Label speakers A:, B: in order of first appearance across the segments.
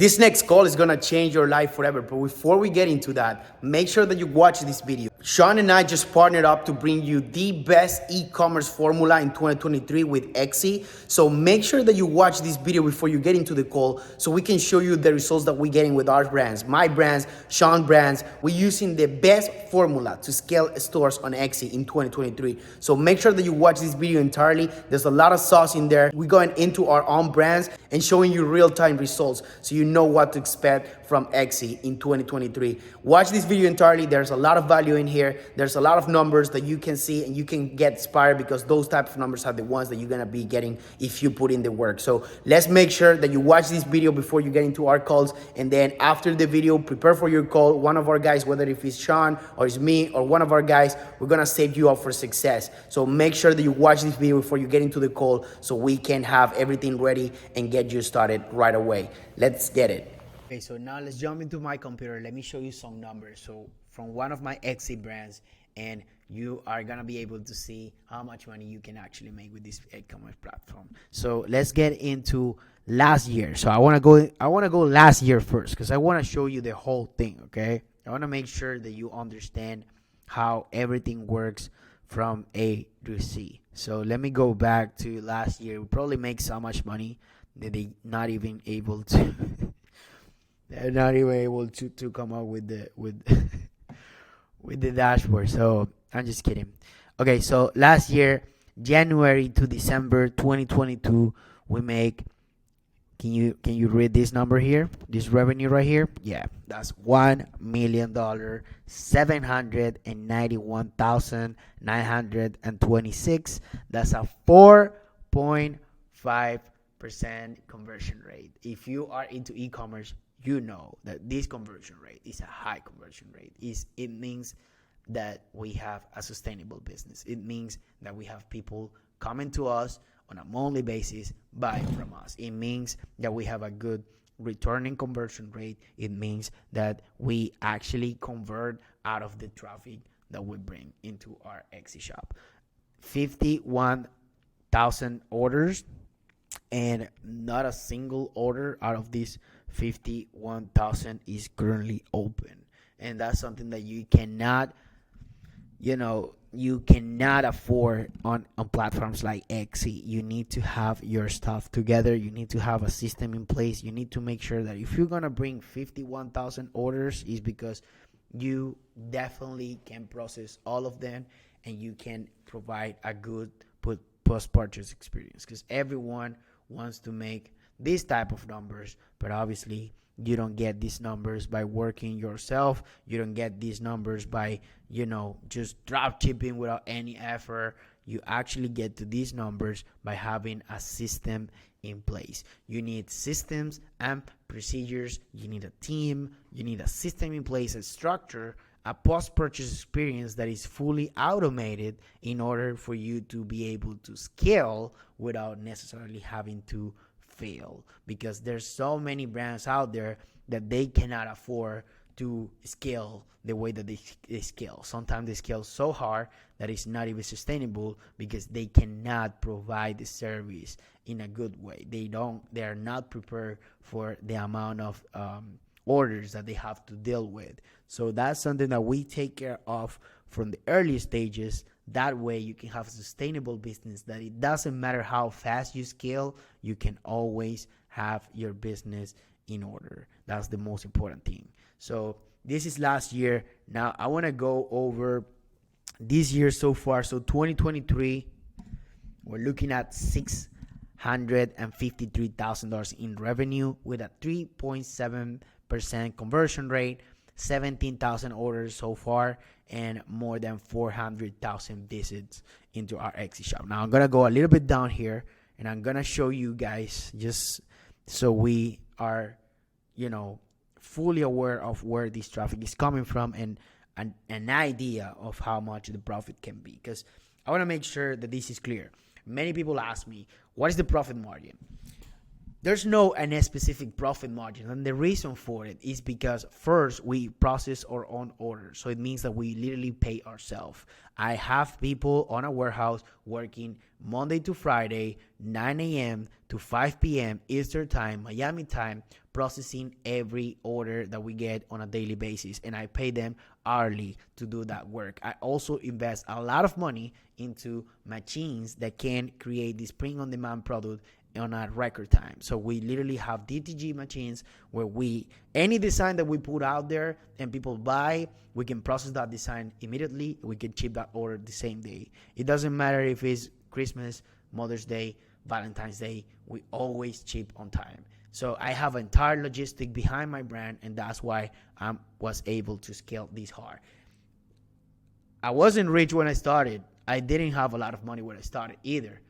A: This next call is gonna change your life forever, but before we get into that, make sure that you watch this video. Sean and I just partnered up to bring you the best e-commerce formula in 2023 with Etsy. So make sure that you watch this video before you get into the call so we can show you the results that we're getting with our brands, my brands, Sean brands. We're using the best formula to scale stores on Etsy in 2023. So make sure that you watch this video entirely. There's a lot of sauce in there. We're going into our own brands and showing you real-time results so you know what to expect from Etsy in 2023. Watch this video entirely. There's a lot of value in here. There's a lot of numbers that you can see and you can get inspired because those type of numbers are the ones that you're gonna be getting if you put in the work. So let's make sure that you watch this video before you get into our calls, and then after the video, prepare for your call. One of our guys, whether if it's Sean or it's me or one of our guys, we're gonna set you up for success. So make sure that you watch this video before you get into the call so we can have everything ready and get you started right away. Let's get it. Okay, so now let's jump into my computer. Let me show you some numbers. So from one of my Etsy brands, and you are gonna be able to see how much money you can actually make with this e-commerce platform. So let's get into last year. So I wanna go last year first because I wanna show you the whole thing, okay? I wanna make sure that you understand how everything works from A to Z. So let me go back to last year. We probably make so much money that they're not even able to they're not even able to come up with the with the dashboard. So I'm just kidding. Okay, so last year, January to December 2022, we make, can you read this number here? This revenue right here? Yeah, that's $1,791,926. That's a 4.5% conversion rate. If you are into e-commerce, you know that this conversion rate is a high conversion rate. It means that we have a sustainable business. It means that we have people coming to us on a monthly basis, buying from us. It means that we have a good returning conversion rate. It means that we actually convert out of the traffic that we bring into our Etsy shop. 51,000 orders, and not a single order out of these 51,000 is currently open. And that's something that you cannot afford on platforms like Etsy. You need to have your stuff together. You need to have a system in place. You need to make sure that if you're going to bring 51,000 orders, is because you definitely can process all of them and you can provide a good post-purchase experience, because everyone wants to make these type of numbers, but obviously you don't get these numbers by working yourself. You don't get these numbers by just drop shipping without any effort. You actually get to these numbers by having a system in place. You need systems and procedures. You need a team. You need a system in place, a structure, a post-purchase experience that is fully automated in order for you to be able to scale without necessarily having to fail, because there's so many brands out there that they cannot afford to scale the way that they scale. Sometimes they scale so hard that it's not even sustainable because they cannot provide the service in a good way. They are not prepared for the amount of orders that they have to deal with. So that's something that we take care of from the early stages. That way you can have a sustainable business that it doesn't matter how fast you scale, you can always have your business in order. That's the most important thing. So this is last year. Now I want to go over this year so far. So 2023, we're looking at $653,000 in revenue with a 3.7% conversion rate, 17,000 orders so far, and more than 400,000 visits into our Etsy shop. Now I'm gonna go a little bit down here and I'm gonna show you guys, just so we are fully aware of where this traffic is coming from and an idea of how much the profit can be, because I want to make sure that this is clear. Many people ask me, what is the profit margin? there's no any specific profit margin, and the reason for it is because first we process our own orders, so it means that we literally pay ourselves. I have people on a warehouse working Monday to Friday, 9 a.m. to 5 p.m. Eastern time, Miami time, processing every order that we get on a daily basis, and I pay them hourly to do that work. I also invest a lot of money into machines that can create this print on demand product on a record time. So we literally have DTG machines where any design that we put out there and people buy, we can process that design immediately. We can ship that order the same day. It doesn't matter if it's Christmas, Mother's Day, Valentine's Day, we always ship on time. So I have entire logistic behind my brand, and that's why I was able to scale this hard. I wasn't rich when I started. I didn't have a lot of money when I started either.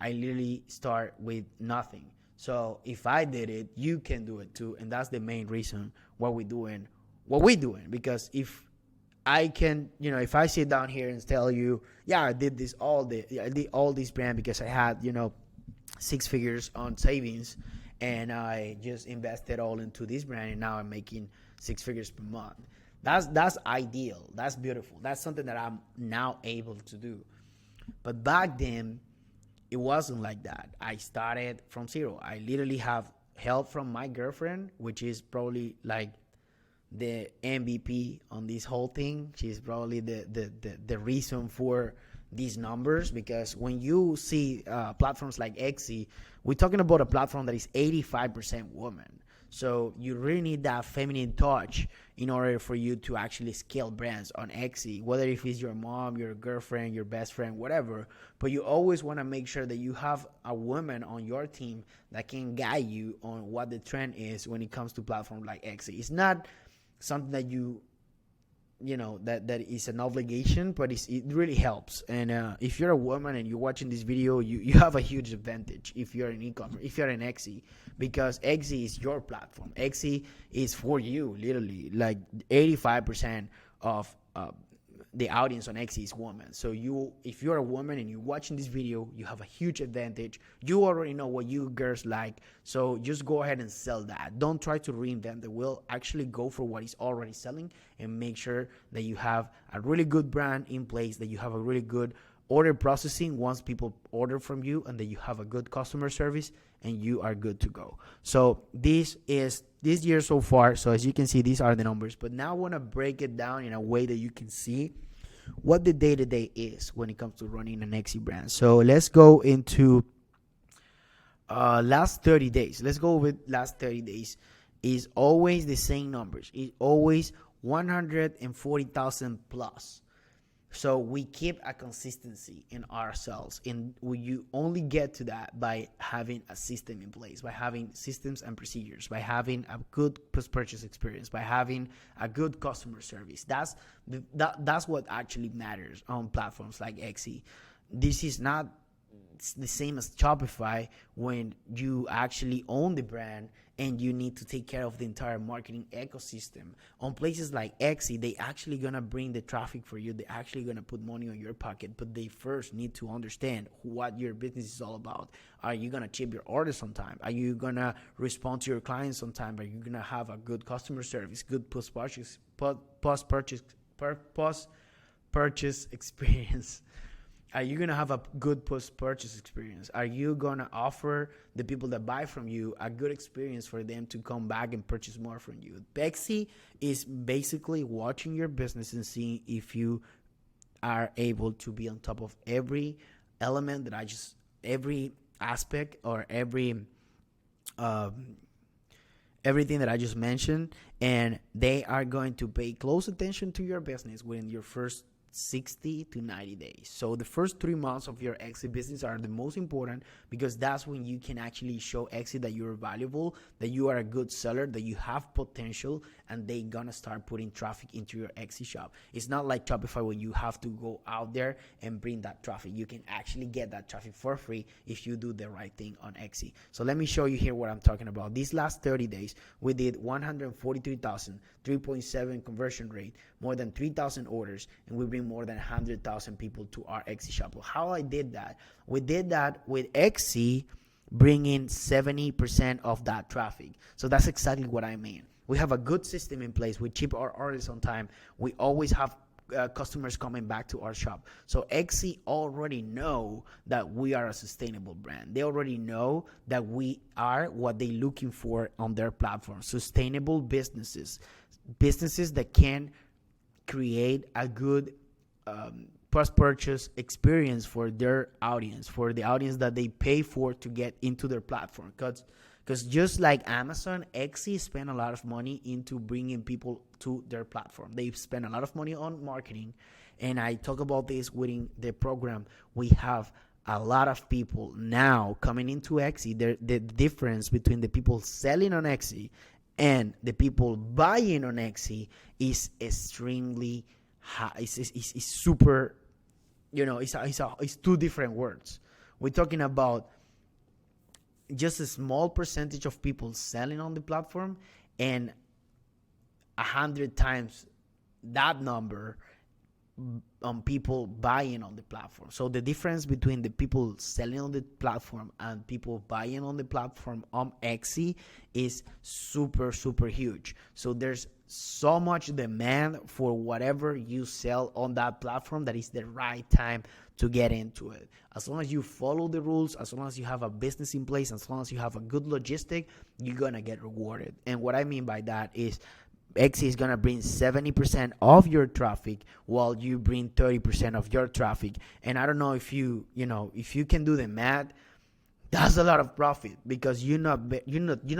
A: I literally start with nothing. So if I did it, you can do it too. And that's the main reason why we're doing what we're doing. Because if I can, if I sit down here and tell you, yeah, I did all this brand because I had, 6 figures on savings, and I just invested all into this brand, and now I'm making 6 figures per month. That's ideal. That's beautiful. That's something that I'm now able to do. But back then, it wasn't like that. I started from zero. I literally have help from my girlfriend, which is probably like the MVP on this whole thing. She's probably the reason for these numbers, because when you see platforms like Etsy, we're talking about a platform that is 85% women. So you really need that feminine touch in order for you to actually scale brands on Etsy, whether if it's your mom, your girlfriend, your best friend, whatever. But you always want to make sure that you have a woman on your team that can guide you on what the trend is when it comes to platforms like Etsy. It's not something that that is an obligation, but it really helps. And if you're a woman and you're watching this video, you have a huge advantage if you're in e-commerce, if you're in Etsy, because Etsy is your platform. Etsy is for you, literally. Like 85% of the audience on Etsy is women. So if you're a woman and you're watching this video, you have a huge advantage. You already know what you girls like, so just go ahead and sell that. Don't try to reinvent the wheel. Actually go for what is already selling, and make sure that you have a really good brand in place, that you have a really good order processing once people order from you, and that you have a good customer service, and you are good to go. So this is this year so far. So as you can see, these are the numbers, but now I want to break it down in a way that you can see what the day-to-day is when it comes to running an Etsy brand. So let's go into last 30 days. Let's go with last 30 days. Is always the same numbers. It's always 140,000 plus. So we keep a consistency in ourselves, and you only get to that by having a system in place, by having systems and procedures, by having a good post-purchase experience, by having a good customer service. That's what actually matters on platforms like Etsy. This is not the same as Shopify, when you actually own the brand and you need to take care of the entire marketing ecosystem. On places like Etsy, they actually gonna bring the traffic for you. They're actually gonna put money on your pocket, but they first need to understand what your business is all about. Are you gonna ship your orders on time? Are you gonna respond to your clients on time? Are you gonna have a good customer service, good post-purchase experience? Are you going to have a good post-purchase experience? Are you going to offer the people that buy from you a good experience for them to come back and purchase more from you? Etsy is basically watching your business and seeing if you are able to be on top of every element that every aspect or everything that I just mentioned. And they are going to pay close attention to your business within your first 60 to 90 days. So the first 3 months of your Etsy business are the most important, because that's when you can actually show Etsy that you're valuable, that you are a good seller, that you have potential, and they gonna start putting traffic into your Etsy shop. It's not like Shopify where you have to go out there and bring that traffic. You can actually get that traffic for free if you do the right thing on Etsy. So let me show you here what I'm talking about. These last 30 days, we did 143,000, 3.7 conversion rate, more than 3,000 orders, and we bring more than 100,000 people to our Etsy shop. Well, how I did that? We did that with Etsy bring in 70% of that traffic. So that's exactly what I mean. We have a good system in place. We ship our orders on time. We always have customers coming back to our shop. So Etsy already know that we are a sustainable brand. They already know that we are what they're looking for on their platform. Sustainable businesses that can create a good post-purchase experience for their audience, for the audience that they pay for to get into their platform. Because just like Amazon, Etsy spend a lot of money into bringing people to their platform. They spend a lot of money on marketing. And I talk about this within the program. We have a lot of people now coming into Etsy. The difference between the people selling on Etsy and the people buying on Etsy is extremely high. It's super, it's two different words. We're talking about just a small percentage of people selling on the platform and 100 times that number on people buying on the platform. So the difference between the people selling on the platform and people buying on the platform on Etsy is super, super huge. So there's so much demand for whatever you sell on that platform that is the right time to get into it. As long as you follow the rules, as long as you have a business in place, as long as you have a good logistic, you're gonna get rewarded. And what I mean by that is Etsy is going to bring 70% of your traffic while you bring 30% of your traffic. And I don't know if if you can do the math, that's a lot of profit because you're not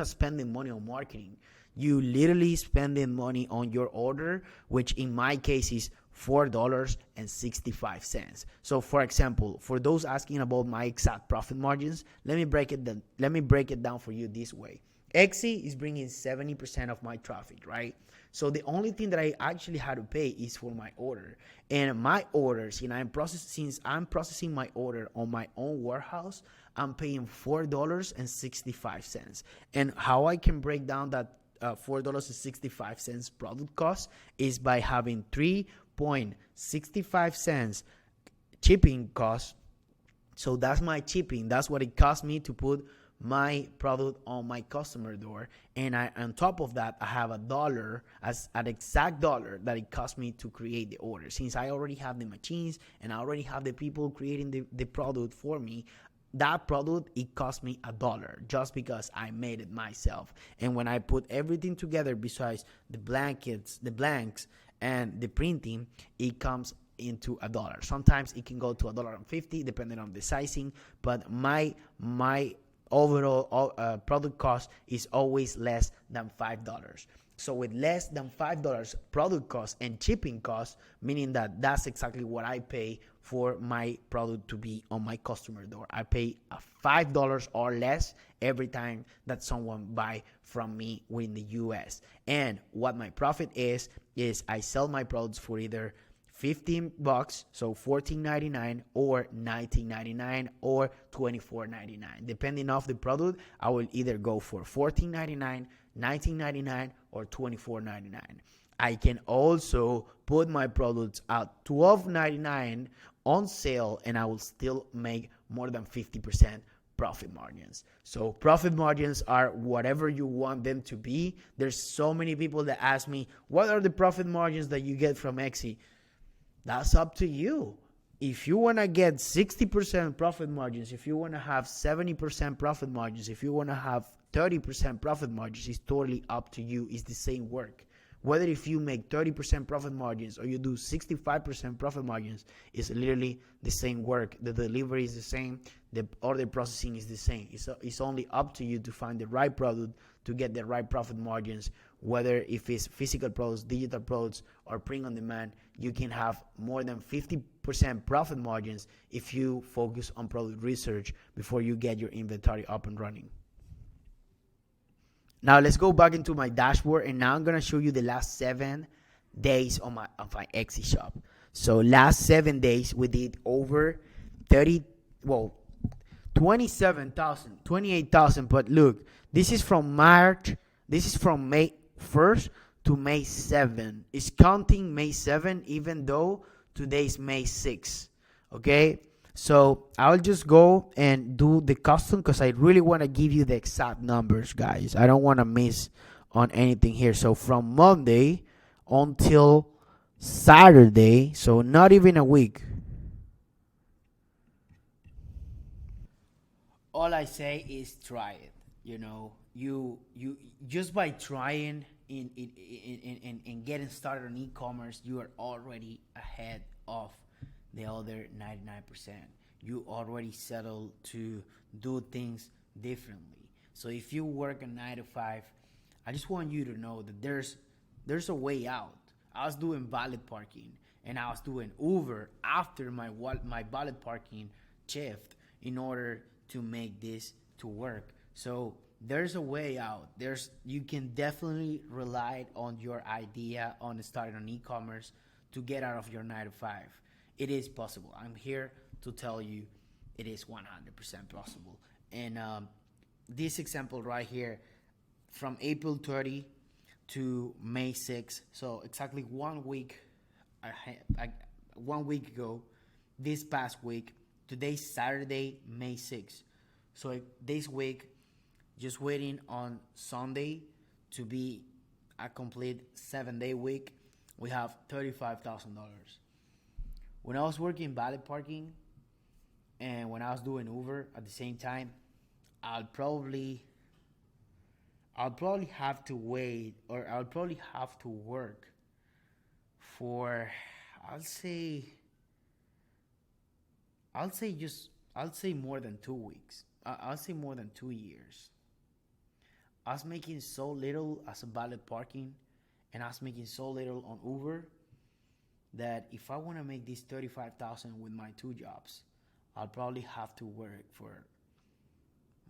A: spending money on marketing. You literally spending money on your order, which in my case is $4.65. So for example, for those asking about my exact profit margins, let me break it down for you this way. Etsy is bringing 70% of my traffic, right? So the only thing that I actually had to pay is for my order. And my orders, since I'm processing my order on my own warehouse, I'm paying $4.65. And how I can break down that $4.65 product cost is by having 3.65 cents shipping cost. So that's my shipping. That's what it cost me to put my product on my customer door, and on top of that I have $1 as an exact dollar that it cost me to create the order. Since I already have the machines and I already have the people creating the product for me, that product, it cost me $1 just because I made it myself. And when I put everything together besides the blankets, the blanks, and the printing, it comes into $1. Sometimes it can go to $1.50 depending on the sizing, but my overall product cost is always less than $5. So with less than $5 product cost and shipping cost, meaning that that's exactly what I pay for my product to be on my customer door. I pay $5 or less every time that someone buy from me within the US. And what my profit is I sell my products for either $15, so $14.99, or $19.99, or $24.99. Depending on the product, I will either go for $14.99, $19.99, or $24.99. I can also put my products at $12.99 on sale, and I will still make more than 50% profit margins. So profit margins are whatever you want them to be. There's so many people that ask me, what are the profit margins that you get from Etsy? That's up to you. If you want to get 60% profit margins, if you want to have 70% profit margins, if you want to have 30% profit margins, it's totally up to you. It's the same work. Whether if you make 30% profit margins or you do 65% profit margins, it's literally the same work. The delivery is the same. The order processing is the same. It's only up to you to find the right product to get the right profit margins. Whether if it's physical products, digital products, or print on demand, you can have more than 50% profit margins if you focus on product research before you get your inventory up and running. Now let's go back into my dashboard, and now I'm gonna show you the last 7 days on my Etsy shop. So last 7 days we did over 27,000, 28,000. But look, this is from March. This is from May 1st to May 7th. It's counting May 7th, even though today's May 6th. Okay. So I'll just go and do the custom because I really want to give you the exact numbers, guys. I don't want to miss on anything here. So from Monday until Saturday, so not even a week. All I say is try it. You just by trying in getting started on e-commerce, you are already ahead of the other 99%. You already settled to do things differently. So if you work a 9 to 5, I just want you to know that there's a way out. I was doing valet parking and I was doing Uber after my valet parking shift in order to make this to work. So there's a way out. You can definitely rely on your idea on starting on e-commerce to get out of your 9 to 5. It is possible. I'm here to tell you it is 100% possible. And this example right here, from April 30 to May 6th, so exactly 1 week, 1 week ago, this past week, today's Saturday, May 6th. So this week, just waiting on Sunday to be a complete 7-day week, we have $35,000. When I was working valet parking and when I was doing Uber at the same time, I'll probably have to wait, or I'll probably have to work for, I'll say I'll say more than 2 weeks. I'll say more than 2 years. I was making so little as a valet parking, and I was making so little on Uber that if I want to make this 35,000 with my two jobs, I'll probably have to work for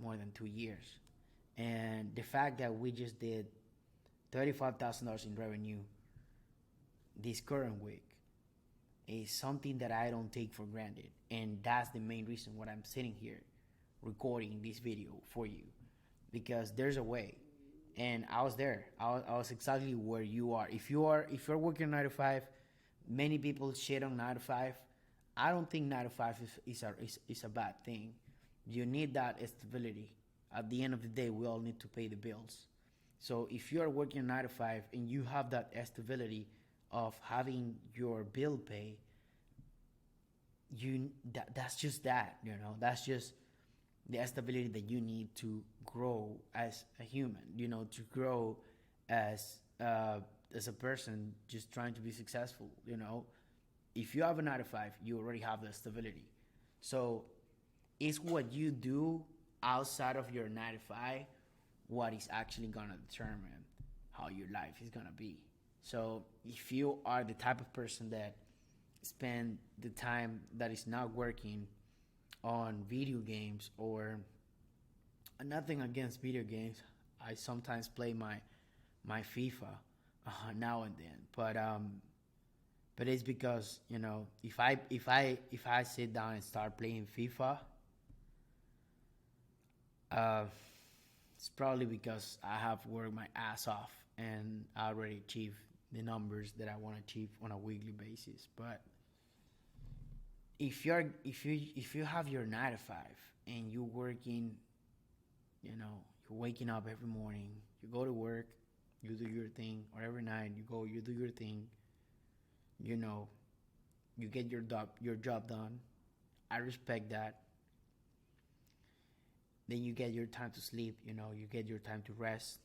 A: more than 2 years. And the fact that we just did $35,000 in revenue this current week is something that I don't take for granted. And that's the main reason why I'm sitting here recording this video for you, because there's a way. And I was there. I was exactly where you are. If you're working 9 to 5, many people shit on 9 to 5. I don't think 9 to 5 is a bad thing. You need that stability. At the end of the day, we all need to pay the bills. So if you are working 9 to 5 and you have that stability of having your bill pay, that's just that. That's just the stability that you need to grow as a human. To grow as a person just trying to be successful. If you have a 9 to 5, you already have the stability. So it's what you do outside of your 9 to 5 what is actually gonna determine how your life is gonna be. So if you are the type of person that spend the time that is not working on video games, or nothing against video games, I sometimes play my FIFA now and then, but it's because if I sit down and start playing FIFA, uh, it's probably because I have worked my ass off and I already achieved the numbers that I want to achieve on a weekly basis. But if you have your 9 to 5 and you're working, you're waking up every morning, you go to work, you do your thing, or every night you do your thing, you get your job done. I respect that. Then you get your time to sleep, you get your time to rest.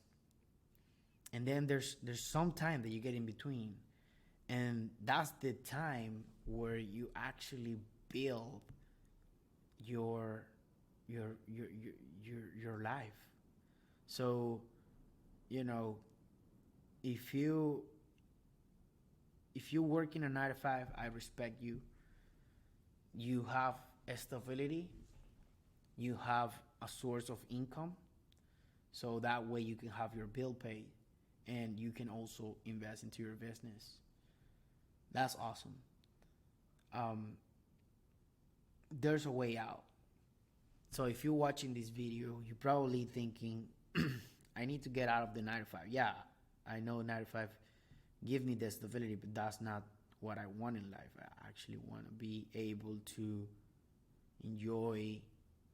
A: And then there's some time that you get in between. And that's the time where you actually build your life. So, if you work in a 9 to 5, I respect you. You have a stability, you have a source of income, so that way you can have your bill paid and you can also invest into your business. That's awesome. There's a way out. So if you're watching this video, you're probably thinking, I need to get out of the 9 to 5. Yeah, I know 9 to 5 give me the stability, but that's not what I want in life. I actually want to be able to enjoy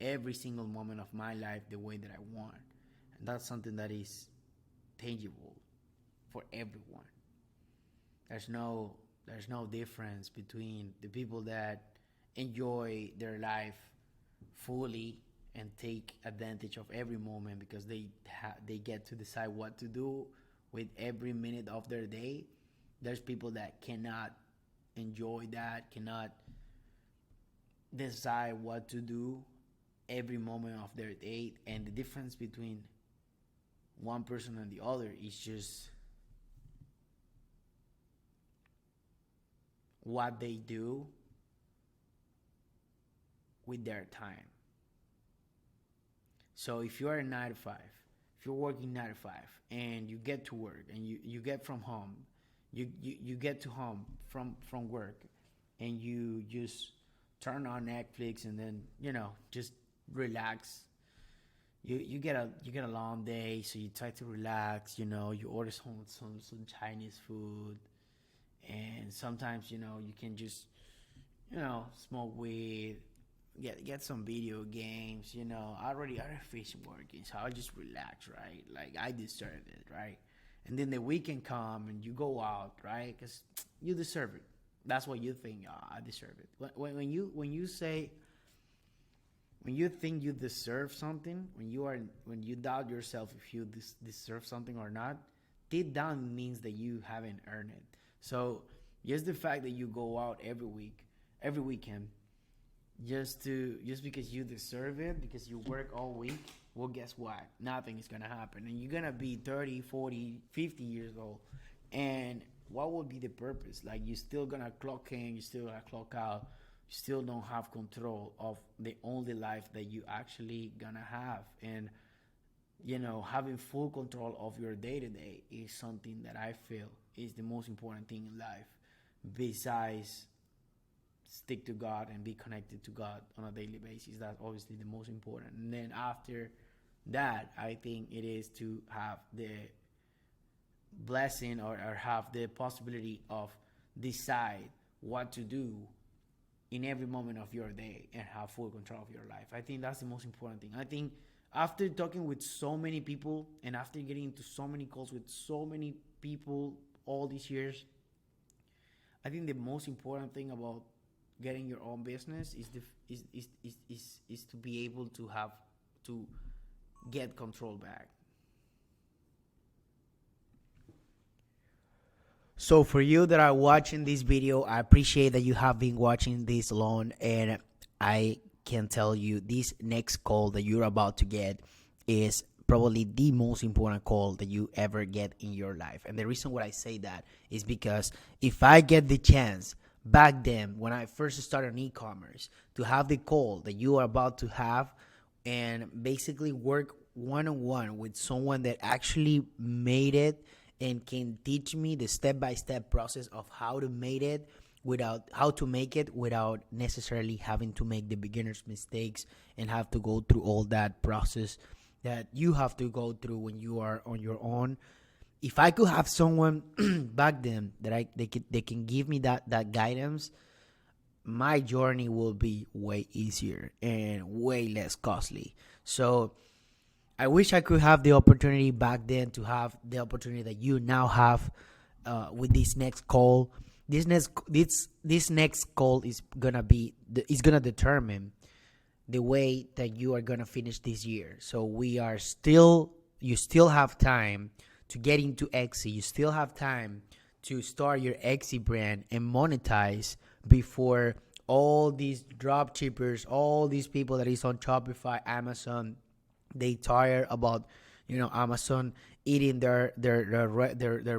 A: every single moment of my life the way that I want. And that's something that is tangible for everyone. There's no difference between the people that enjoy their life fully and take advantage of every moment because they get to decide what to do with every minute of their day. There's people that cannot enjoy that, cannot decide what to do every moment of their day, and the difference between one person and the other is just what they do with their time. So if you are a 9 to 5, if you're working 9 to 5 and you get to work and you get from home, you get to home from work and you just turn on Netflix and then, just relax. You get a long day, so you try to relax, you order some Chinese food, and sometimes, you can just, smoke weed, get some video games. I already finished working, so I'll just relax, right? Like, I deserve it, right? And then the weekend come and you go out, right? Because you deserve it. That's what you think. Oh, I deserve it. When you think you deserve something, when you doubt yourself if you deserve something or not, deep down means that you haven't earned it. So just the fact that you go out every weekend, just because you deserve it, because you work all week, well, guess what? Nothing is gonna happen, and you're gonna be 30, 40, 50 years old, and what would be the purpose? Like, you're still gonna clock in, you still gonna clock out, you still don't have control of the only life that you actually gonna have. And having full control of your day-to-day is something that I feel is the most important thing in life, besides stick to God and be connected to God on a daily basis. That's obviously the most important. And then after that, I think it is to have the blessing, or have the possibility of decide what to do in every moment of your day and have full control of your life. I think that's the most important thing. I think after talking with so many people and after getting into so many calls with so many people all these years, I think the most important thing about getting your own business is to be able to have to get control back. So for you that are watching this video, I appreciate that you have been watching this long, and I can tell you this next call that you're about to get is probably the most important call that you ever get in your life. And the reason why I say that is because if I get the chance back then when I first started on e-commerce to have the call that you are about to have and basically work one-on-one with someone that actually made it and can teach me the step-by-step process of how to make it without necessarily having to make the beginner's mistakes and have to go through all that process that you have to go through when you are on your own. If I could have someone back then that they can give me that guidance, my journey will be way easier and way less costly. So I wish I could have the opportunity back then to have the opportunity that you now have with this next call. This next call is gonna determine the way that you are gonna finish this year. So you still have time to get into Etsy. You still have time to start your Etsy brand and monetize before all these drop shippers, all these people that is on Shopify, Amazon, they tired about Amazon eating their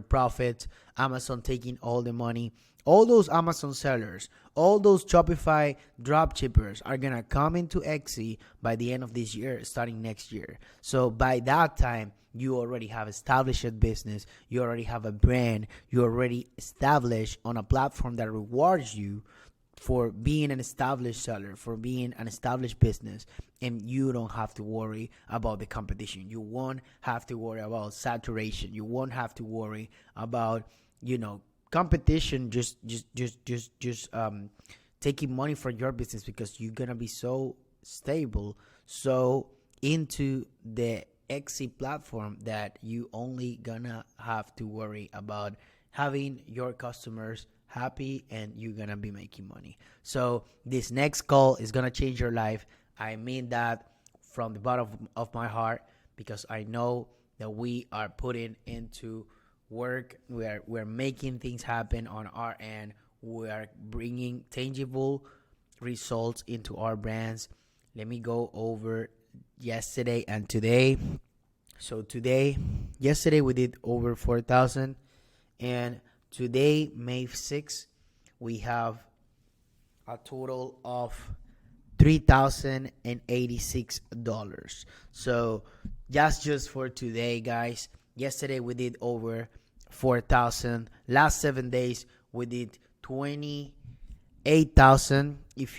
A: profits, Amazon taking all the money. All those Amazon sellers, all those Shopify drop shippers are gonna come into Etsy by the end of this year, starting next year. So by that time, you already have established a business, you already have a brand, you already established on a platform that rewards you for being an established seller, for being an established business, and you don't have to worry about the competition. You won't have to worry about saturation. You won't have to worry about, competition just taking money from your business because you're gonna be so stable, so into the Etsy platform that you only gonna have to worry about having your customers happy and you're gonna be making money. So this next call is gonna change your life. I mean that from the bottom of my heart, because I know that we are putting into work. We're making things happen on our end. We are bringing tangible results into our brands. Let me go over yesterday and today. So yesterday we did over 4,000, and today, May 6th, we have a total of $3,086. So that's just for today, guys. Yesterday we did over 4,000. Last 7 days we did 28,000. If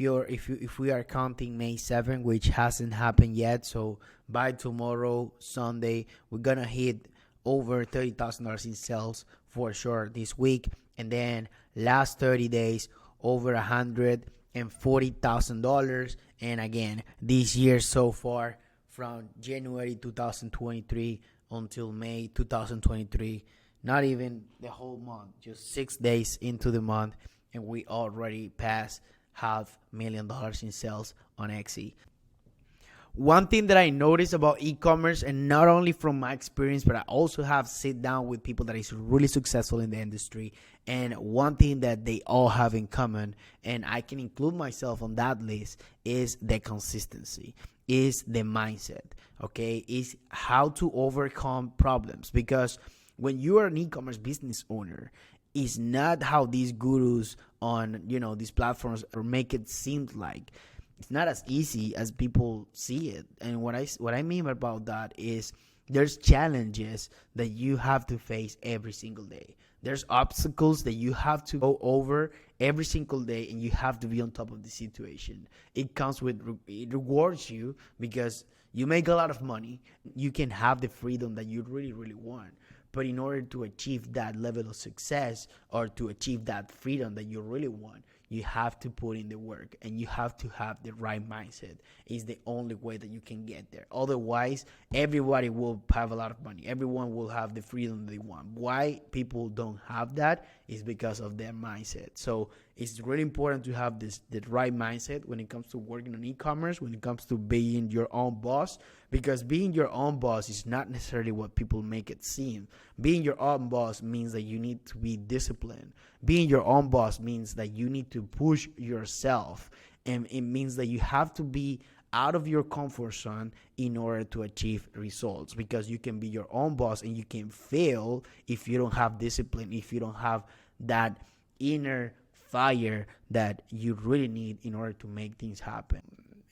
A: we are counting May 7th, which hasn't happened yet, so by tomorrow, Sunday, we're gonna hit over $30,000 in sales for sure this week. And then last 30 days, over $140,000. And again, this year so far, from January 2023 until May 2023, not even the whole month, just 6 days into the month, and we already passed $500,000 in sales on Etsy. One thing that I noticed about e-commerce, and not only from my experience, but I also have sit down with people that is really successful in the industry, and one thing that they all have in common, and I can include myself on that list, is the consistency, is the mindset, okay? Is how to overcome problems. Because when you are an e-commerce business owner, it's not how these gurus on, these platforms make it seem like. It's not as easy as people see it. And what I mean about that is there's challenges that you have to face every single day. There's obstacles that you have to go over every single day, and you have to be on top of the situation. It rewards you because you make a lot of money. You can have the freedom that you really, really want. But in order to achieve that level of success, or to achieve that freedom that you really want, you have to put in the work, and you have to have the right mindset. It's the only way that you can get there. Otherwise, everybody will have a lot of money. Everyone will have the freedom they want. Why people don't have that is because of their mindset. So it's really important to have the right mindset when it comes to working on e-commerce, when it comes to being your own boss, because being your own boss is not necessarily what people make it seem. Being your own boss means that you need to be disciplined. Being your own boss means that you need to push yourself, and it means that you have to be out of your comfort zone in order to achieve results, because you can be your own boss and you can fail if you don't have discipline, if you don't have that inner fire that you really need in order to make things happen.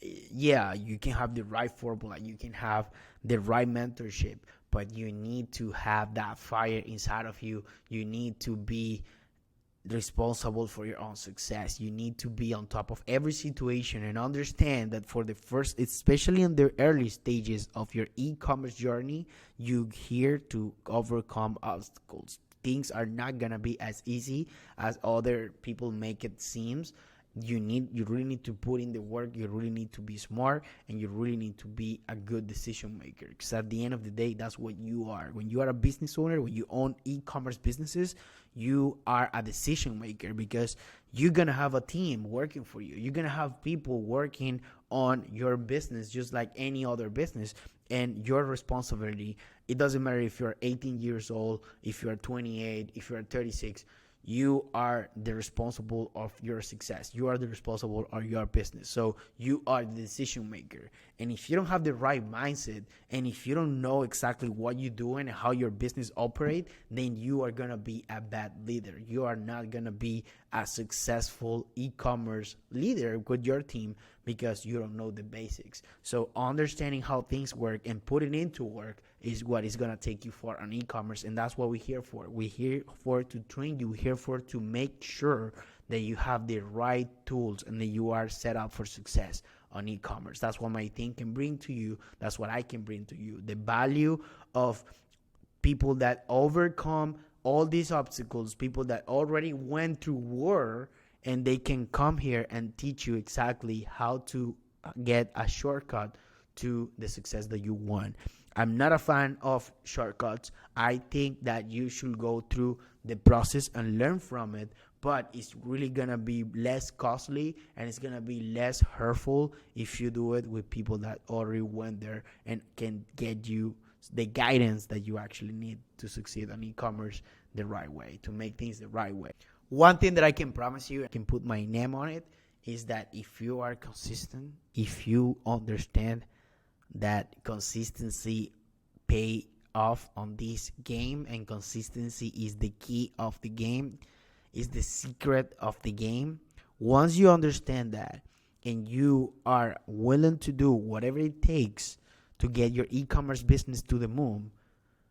A: Yeah, you can have the right formula, you can have the right mentorship, but you need to have that fire inside of you. You need to be responsible for your own success. You need to be on top of every situation and understand that for the first, especially in the early stages of your e-commerce journey, you're here to overcome obstacles. Things are not gonna be as easy as other people make it seems. You really need to put in the work. You really need to be smart, and you really need to be a good decision maker, because at the end of the day, that's what you are. When you are a business owner, when you own e-commerce businesses, you are a decision maker, because you're gonna have a team working for you. You're gonna have people working on your business just like any other business, and your responsibility, it doesn't matter if you're 18 years old, if you're 28, if you're 36, you are the responsible of your success. You are the responsible of your business. So you are the decision maker. And if you don't have the right mindset, and if you don't know exactly what you're doing and how your business operates, then you are going to be a bad leader. You are not going to be a successful e-commerce leader with your team, because you don't know the basics. So understanding how things work and putting into work is what is going to take you far on e-commerce. And that's what we're here for. We're here for to train you. We're here for to make sure that you have the right tools and that you are set up for success on e-commerce. That's what my team can bring to you. That's what I can bring to you. The value of people that overcome all these obstacles, people that already went through war and they can come here and teach you exactly how to get a shortcut to the success that you want. I'm not a fan of shortcuts. I think that you should go through the process and learn from it, but it's really gonna be less costly and it's gonna be less hurtful if you do it with people that already went there and can get you the guidance that you actually need to succeed on e-commerce the right way, to make things the right way. One thing that I can promise you, I can put my name on it, is that if you are consistent, if you understand that consistency pay off on this game, and consistency is the key of the game, is the secret of the game. Once you understand that and you are willing to do whatever it takes to get your e-commerce business to the moon,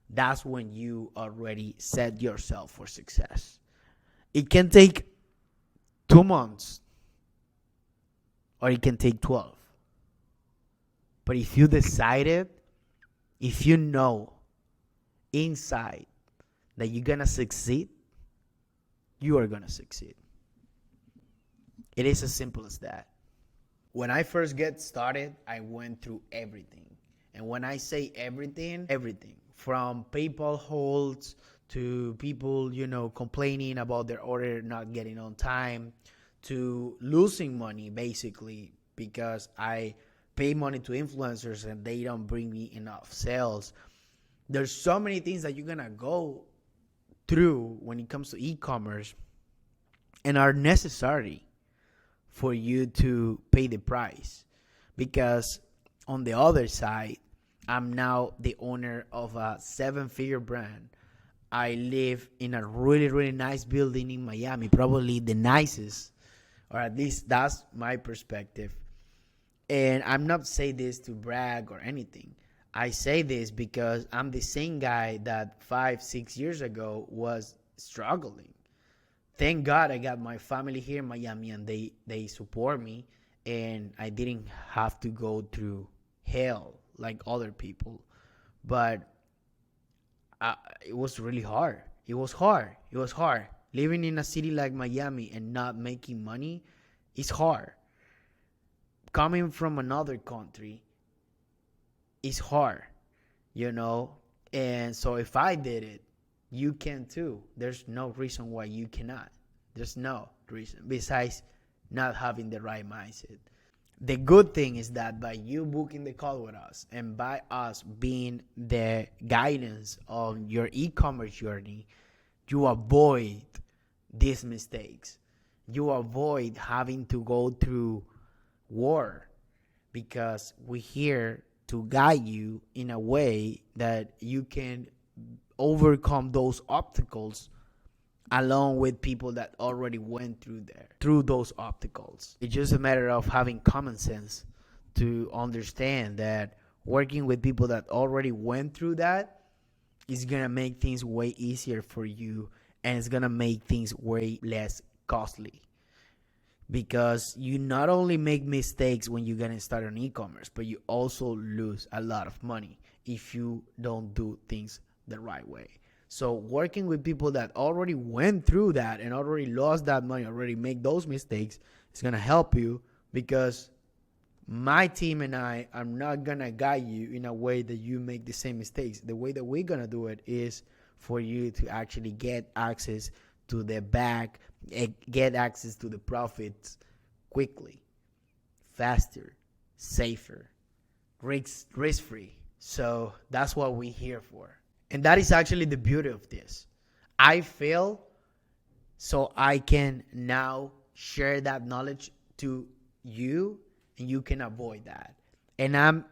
A: that's when you already set yourself for success. It can take 2 months or it can take 12. But if you decided, if you know inside that you're going to succeed, you are going to succeed. It is as simple as that. When I first get started, I went through everything. And when I say everything, from PayPal holds to people, complaining about their order not getting on time, to losing money basically because I pay money to influencers and they don't bring me enough sales. There's so many things that you're gonna go through when it comes to e-commerce and are necessary for you to pay the price. Because on the other side, I'm now the owner of a 7-figure brand. I live in a really, really nice building in Miami, probably the nicest, or at least that's my perspective. And I'm not saying this to brag or anything. I say this because I'm the same guy that 5-6 years ago was struggling. Thank God I got my family here in Miami and they support me, and I didn't have to go through hell like other people. But it was really hard. It was hard. Living in a city like Miami and not making money is hard. Coming from another country is hard, And so if I did it, you can too. There's no reason why you cannot. There's no reason besides not having the right mindset. The good thing is that by you booking the call with us and by us being the guidance on your e-commerce journey, you avoid these mistakes. You avoid having to go through war, because we're here to guide you in a way that you can overcome those obstacles along with people that already went through those obstacles. It's just a matter of having common sense to understand that working with people that already went through that is going to make things way easier for you, and it's going to make things way less costly. Because you not only make mistakes when you're going to start on e-commerce, but you also lose a lot of money if you don't do things the right way. So working with people that already went through that and already lost that money, already make those mistakes, is going to help you, because my team and I are not going to guide you in a way that you make the same mistakes. The way that we're going to do it is for you to actually get access to the back, get access to the profits quickly, faster, safer, risk-free. So that's what we're here for. And that is actually the beauty of this. I fail so I can now share that knowledge to you, and you can avoid that. And I'm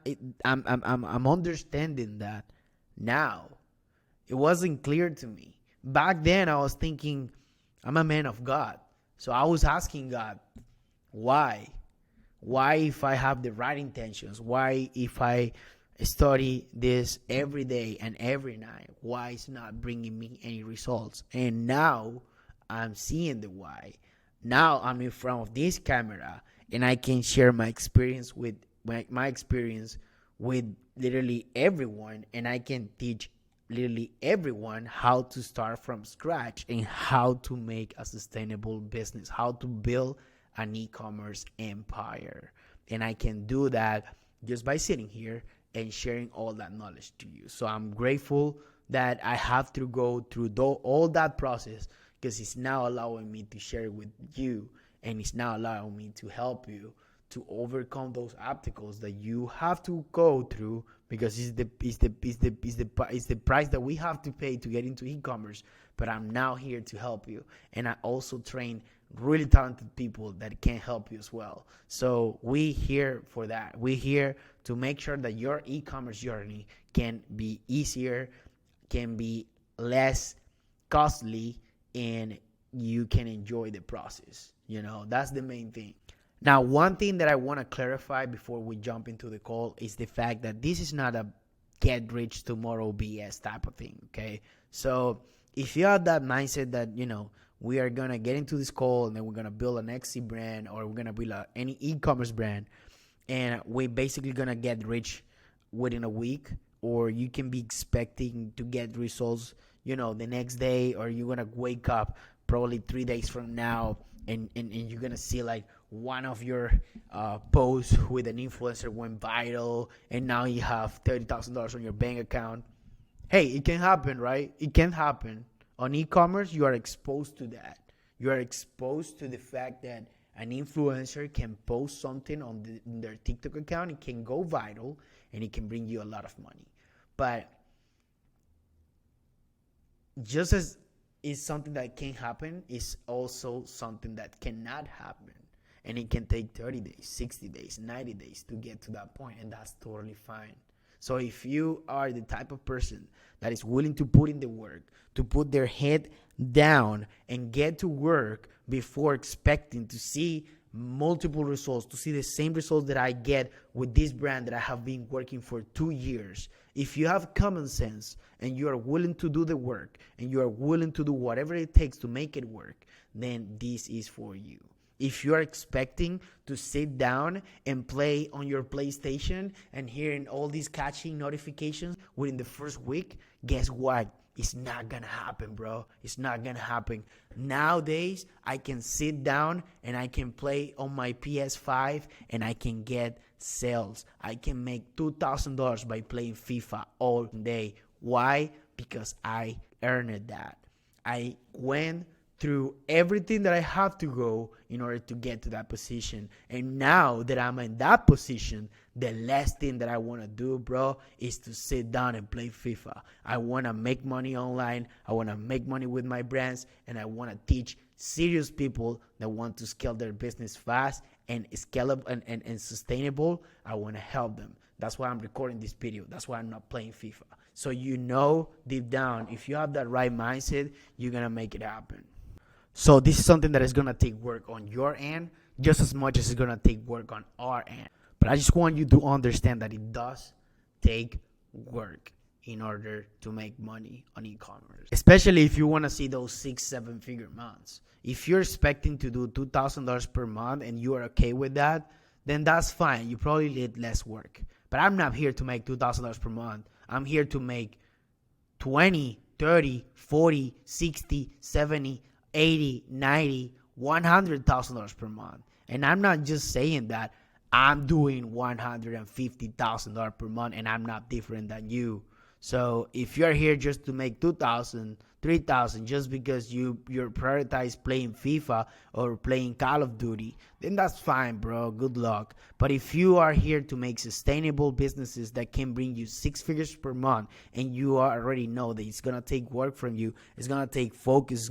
A: understanding that now. It wasn't clear to me. Back then, I was thinking, I'm a man of God. So I was asking God, why? Why, if I have the right intentions? Why, if I study this every day and every night, why it's not bringing me any results? And now I'm seeing the why. Now I'm in front of this camera and I can share my experience with literally everyone, and I can teach literally everyone how to start from scratch and how to make a sustainable business, how to build an e-commerce empire. And I can do that just by sitting here and sharing all that knowledge to you. So I'm grateful that I have to go through all that process, because it's now allowing me to share it with you, and it's now allowing me to help you to overcome those obstacles that you have to go through, because it's the price that we have to pay to get into e-commerce. But I'm now here to help you, and I also train really talented people that can help you as well. So we here for that. We here to make sure that your e-commerce journey can be easier, can be less costly, and you can enjoy the process. That's the main thing. Now, one thing that I want to clarify before we jump into the call is the fact that this is not a get rich tomorrow BS type of thing, okay? So if you have that mindset that, we are going to get into this call and then we're going to build an Etsy brand, or we're going to build any e-commerce brand, and we're basically going to get rich within a week, or you can be expecting to get results, the next day, or you're going to wake up probably 3 days from now and you're going to see like one of your posts with an influencer went viral and now you have $30,000 on your bank account. Hey, it can happen, right? It can happen. On e-commerce, you are exposed to that. You are exposed to the fact that an influencer can post something on their TikTok account. It can go viral and it can bring you a lot of money. But just as is something that can happen, is also something that cannot happen. And it can take 30 days, 60 days, 90 days to get to that point, and that's totally fine. So if you are the type of person that is willing to put in the work, to put their head down and get to work before expecting to see multiple results, to see the same results that I get with this brand that I have been working for 2 years, if you have common sense and you are willing to do the work and you are willing to do whatever it takes to make it work, then this is for you. If you are expecting to sit down and play on your PlayStation and hearing all these catchy notifications within the first week, guess what? It's not gonna happen, bro. It's not gonna happen. Nowadays, I can sit down and I can play on my PS5 and I can get sales. I can make $2,000 by playing FIFA all day. Why? Because I earned that. I went through everything that I have to go in order to get to that position. And now that I'm in that position, the last thing that I want to do, bro, is to sit down and play FIFA. I want to make money online. I want to make money with my brands. And I want to teach serious people that want to scale their business fast and scalable and sustainable. I want to help them. That's why I'm recording this video. That's why I'm not playing FIFA. So deep down, if you have that right mindset, you're going to make it happen. So this is something that is going to take work on your end just as much as it's going to take work on our end. But I just want you to understand that it does take work in order to make money on e-commerce, especially if you want to see those 6-7 figure months. If you're expecting to do $2,000 per month and you are okay with that, then that's fine. You probably need less work. But I'm not here to make $2,000 per month. I'm here to make 20, 30, 40, 60, 70, 80, 90, $100,000 per month. And I'm not just saying that. I'm doing $150,000 per month and I'm not different than you. So if you're here just to make 2,000, 3,000 just because you're prioritize playing FIFA or playing Call of Duty, then that's fine, bro. Good luck. But if you are here to make sustainable businesses that can bring you 6 figures per month, and you already know that it's gonna take work from you, it's gonna take focus,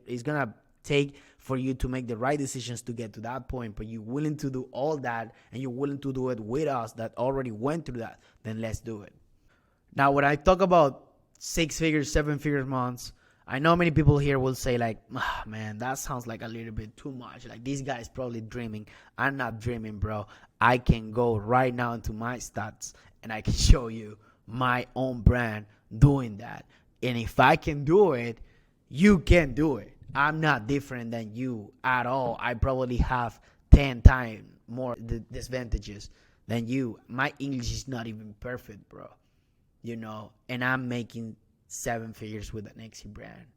A: it's gonna take for you to make the right decisions to get to that point, but you're willing to do all that and you're willing to do it with us that already went through that, then let's do it. Now, when I talk about 6 figures, 7 figures months, I know many people here will say like, man, that sounds like a little bit too much. Like this guy is probably dreaming. I'm not dreaming, bro. I can go right now into my stats and I can show you my own brand doing that. And if I can do it, you can do it. I'm not different than you at all. I probably have 10 times more disadvantages than you. My English is not even perfect, bro. and I'm making 7 figures with an Exi brand.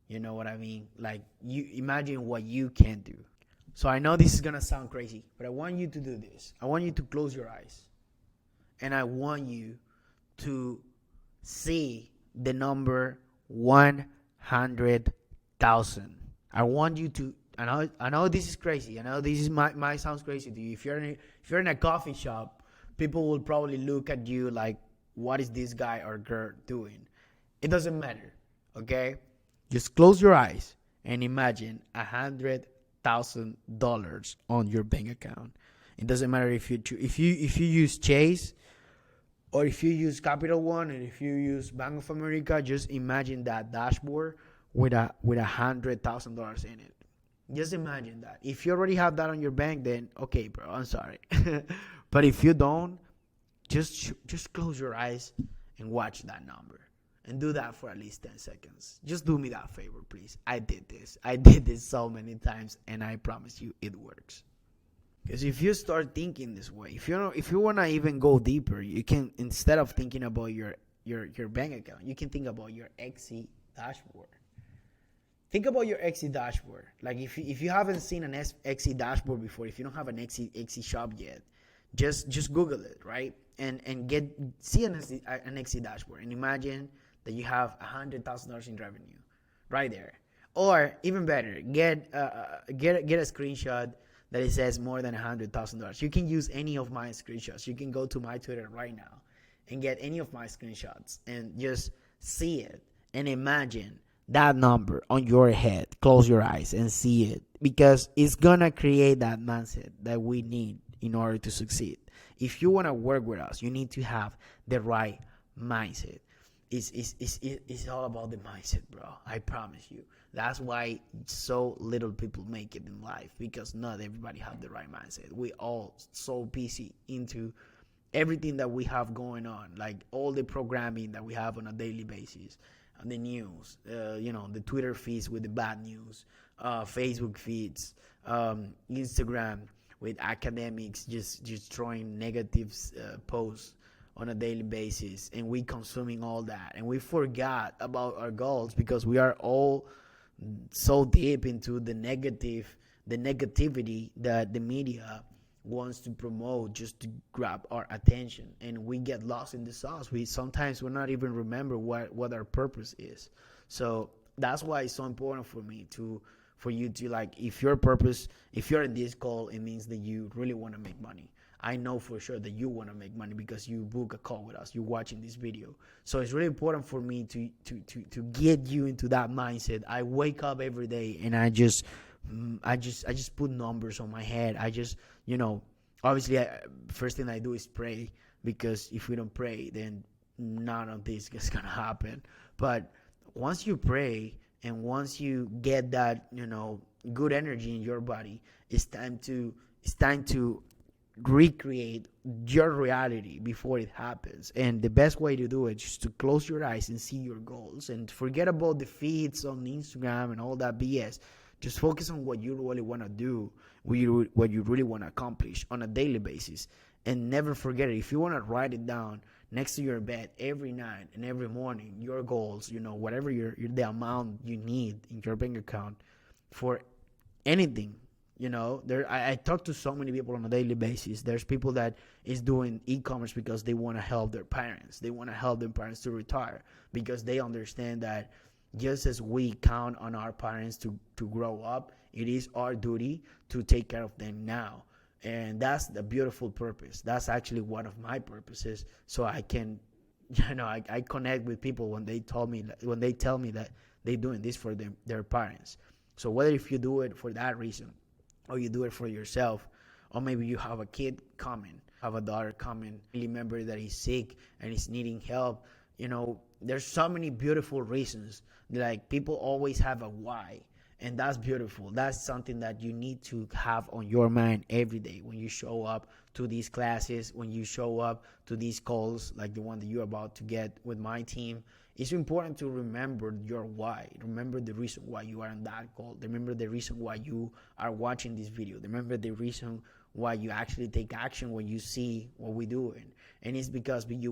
A: You know what I mean? Like, you imagine what you can do. So I know this is gonna sound crazy, but I want you to do this. I want you to close your eyes, and I want you to see the number 100,000. I want you to. I know this is crazy. I know this is might sound crazy to you. If you're in a coffee shop, people will probably look at you like, "What is this guy or girl doing?" It doesn't matter. Okay, just close your eyes and imagine $100,000 on your bank account. It doesn't matter if you use Chase or if you use Capital One and if you use Bank of America. Just imagine that dashboard with $100,000 in it. Just imagine that. If you already have that on your bank, then okay, bro, I'm sorry. But if you don't, just close your eyes and watch that number. And do that for at least 10 seconds. Just do me that favor, please. I did this so many times, and I promise you it works. Because if you start thinking this way, if you want to even go deeper, you can, instead of thinking about your bank account, you can think about your Exi dashboard. Think about your Exi dashboard. Like, if you haven't seen an Exi dashboard before, if you don't have an Exi shop yet, just Google it, right? And see an Exi dashboard and imagine that you have $100,000 in revenue right there. Or even better, get a screenshot that it says more than $100,000. You can use any of my screenshots. You can go to my Twitter right now and get any of my screenshots and just see it and imagine that number on your head. Close your eyes and see it, because it's gonna create that mindset that we need in order to succeed. If you want to work with us, you need to have the right mindset. It's all about the mindset, bro. I promise you. That's why so little people make it in life, because not everybody have the right mindset. We all so busy into everything that we have going on, like all the programming that we have on a daily basis, the news, the Twitter feeds with the bad news, Facebook feeds, Instagram with academics just throwing negative posts on a daily basis, and we consuming all that, and we forgot about our goals because we are all so deep into the negativity that the media wants to promote just to grab our attention, and we get lost in the sauce. We're not even remember what our purpose is. So that's why it's so important for you to, like, if you're in this call, it means that you really want to make money. I know for sure that you want to make money because you book a call with us, you're watching this video. So it's really important for me to get you into that mindset. I wake up every day and I just put numbers on my head. I just, obviously, first thing I do is pray, because if we don't pray, then none of this is gonna happen. But once you pray and once you get that, good energy in your body, it's time to recreate your reality before it happens. And the best way to do it is just to close your eyes and see your goals, and forget about the feeds on Instagram and all that BS. Just focus on what you really want to do, what you really want to accomplish on a daily basis. And never forget it. If you want to write it down next to your bed every night and every morning, your goals, whatever the amount you need in your bank account for anything. I talk to so many people on a daily basis. There's people that is doing e-commerce because they want to help their parents. They want to help their parents to retire, because they understand that just as we count on our parents to grow up, it is our duty to take care of them now. And that's the beautiful purpose. That's actually one of my purposes. So I can, I connect with people when they tell me that they're doing this for their parents. So whether if you do it for that reason, or you do it for yourself, or maybe you have a kid coming, have a daughter coming, remember that he's sick and he's needing help. There's so many beautiful reasons. Like, people always have a why, and that's beautiful. That's something that you need to have on your mind every day when you show up to these classes, when you show up to these calls like the one that you're about to get with my team. It's important to remember your why. Remember the reason why you are on that call. Remember the reason why you are watching this video. Remember the reason why you actually take action when you see what we're doing. And it's because you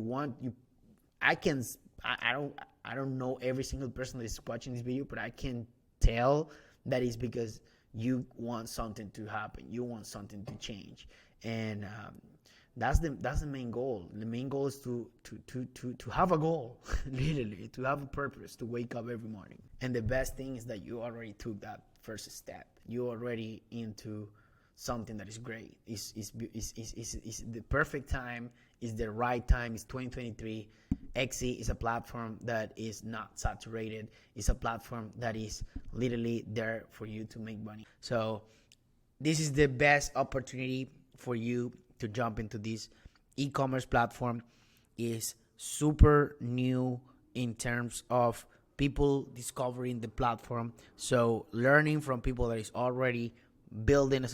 A: I can I don't know every single person that is watching this video, but I can tell that is because you want something to happen, you want something to change, and that's the main goal. The main goal is to have a goal, literally, to have a purpose, to wake up every morning. And the best thing is that you already took that first step. You're already into something that is great. Is the perfect time. Is the right time. It's 2023. Xe is a platform that is not saturated. It's a platform that is literally there for you to make money. So this is the best opportunity for you to jump into this e-commerce platform. Is super new in terms of people discovering the platform. So learning from people that is already building a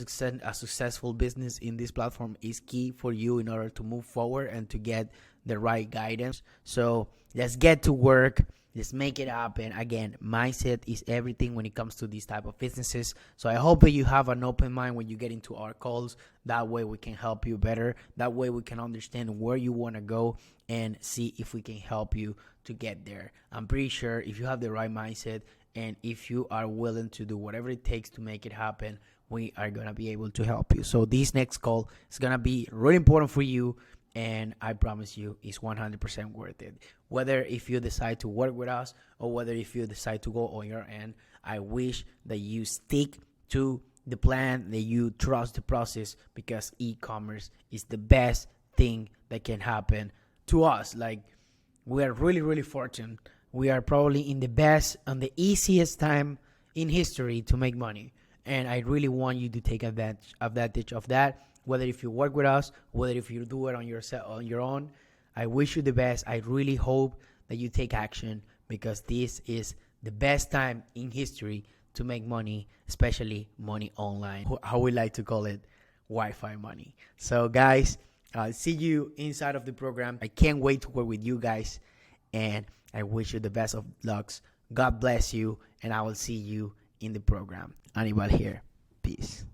A: successful business in this platform is key for you in order to move forward and to get the right guidance. So let's get to work. Let's make it happen. Again, mindset is everything when it comes to these type of businesses. So I hope that you have an open mind when you get into our calls. That way we can help you better. That way we can understand where you want to go and see if we can help you to get there. I'm pretty sure if you have the right mindset and if you are willing to do whatever it takes to make it happen, we are going to be able to help you. So this next call is going to be really important for you. And I promise you it's 100% worth it. Whether if you decide to work with us or whether if you decide to go on your end, I wish that you stick to the plan, that you trust the process, because e-commerce is the best thing that can happen to us. Like, we are really, really fortunate. We are probably in the best and the easiest time in history to make money. And I really want you to take advantage of that. Whether if you work with us, whether if you do it on your own, I wish you the best. I really hope that you take action, because this is the best time in history to make money, especially money online. How we like to call it, Wi-Fi money. So guys, see you inside of the program. I can't wait to work with you guys, and I wish you the best of lucks. God bless you, and I will see you in the program. Anibal here. Peace.